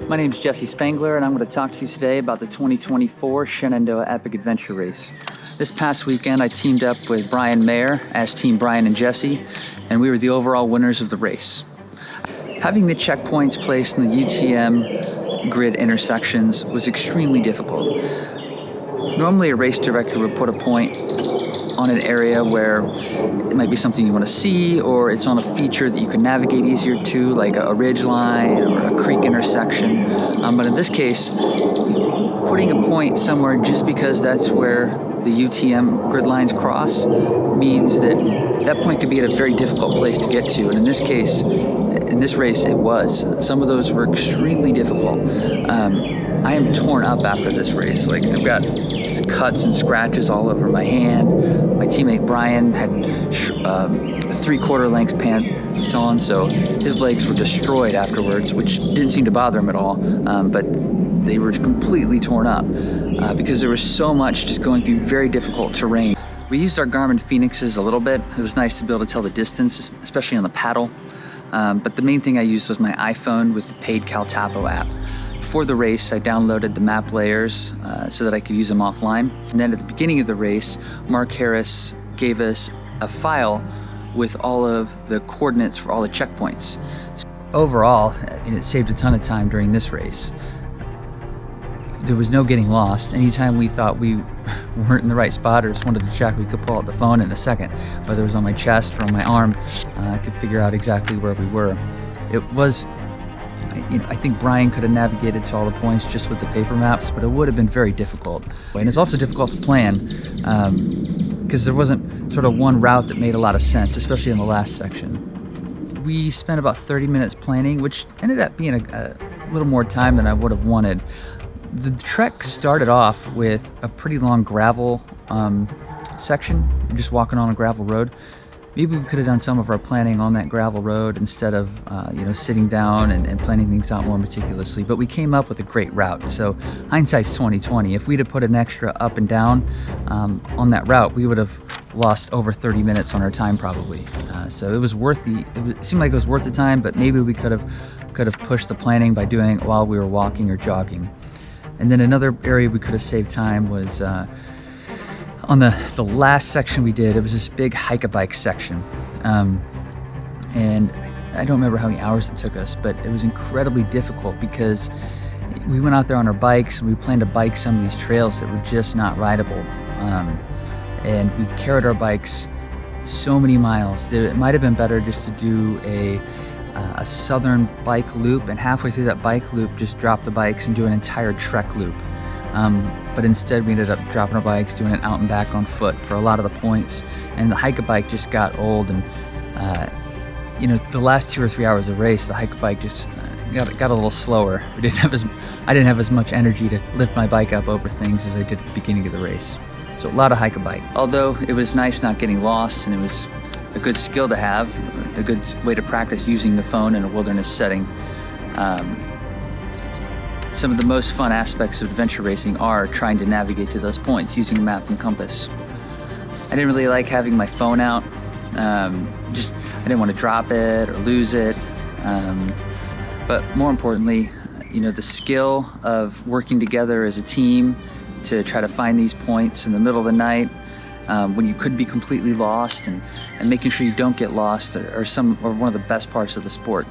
My name is Jesse Spangler, and I'm going to talk to you today about the 2024 Shenandoah Epic Adventure Race. This past weekend, I teamed up with Brian Mayer as Team Brian and Jesse, and we were the overall winners of the race. Having the checkpoints placed in the UTM grid intersections was extremely difficult. Normally, a race director would put a point on an area where it might be something you want to see, or it's on a feature that you can navigate easier to, like a ridge line or a creek intersection. But in this case, putting a point somewhere just because that's where the UTM grid lines cross means that that point could be at a very difficult place to get to. And in this case, in this race, it was. Some of those were extremely difficult. I am torn up after this race. Like, I've got cuts and scratches all over my hand. My teammate Brian had 3/4 length pants on, so his legs were destroyed afterwards, which didn't seem to bother him at all. But they were completely torn up because there was so much just going through very difficult terrain. We used our Garmin Phoenixes a little bit. It was nice to be able to tell the distance, especially on the paddle. But the main thing I used was my iPhone with the paid Caltapo app. Before the race, I downloaded the map layers so that I could use them offline. And then at the beginning of the race, Mark Harris gave us a file with all of the coordinates for all the checkpoints. Overall, it saved a ton of time during this race. There was no getting lost. Anytime we thought we weren't in the right spot or just wanted to check, we could pull out the phone in a second. Whether it was on my chest or on my arm, I could figure out exactly where we were. It was, I think Brian could have navigated to all the points just with the paper maps, but it would have been very difficult. And it's also difficult to plan because there wasn't sort of one route that made a lot of sense, especially in the last section. We spent about 30 minutes planning, which ended up being a little more time than I would have wanted. The trek started off with a pretty long gravel section, just walking on a gravel road. Maybe we could have done some of our planning on that gravel road instead of sitting down and planning things out more meticulously. But we came up with a great route. So hindsight's 20/20. If we'd have put an extra up and down on that route, we would have lost over 30 minutes on our time probably. So it was it seemed like it was worth the time, but maybe we could have pushed the planning by doing it while we were walking or jogging. And then another area we could have saved time was on the last section we did. It was this big hike-a-bike section. And I don't remember how many hours it took us, but it was incredibly difficult because we went out there on our bikes and we planned to bike some of these trails that were just not rideable. And we carried our bikes so many miles that it might have been better just to do a southern bike loop, and halfway through that bike loop just drop the bikes and do an entire trek loop. But instead we ended up dropping our bikes, doing it out and back on foot for a lot of the points, and the hike-a-bike just got old. And the last 2 or 3 hours of the race, the hike-a-bike just got a little slower. I didn't have as much energy to lift my bike up over things as I did at the beginning of the race. So a lot of hike-a-bike. Although it was nice not getting lost, and it was a good skill to have, a good way to practice using the phone in a wilderness setting. Some of the most fun aspects of adventure racing are trying to navigate to those points using a map and compass. I didn't really like having my phone out. I didn't want to drop it or lose it. But more importantly, the skill of working together as a team to try to find these points in the middle of the night when you could be completely lost, and making sure you don't get lost are one of the best parts of the sport.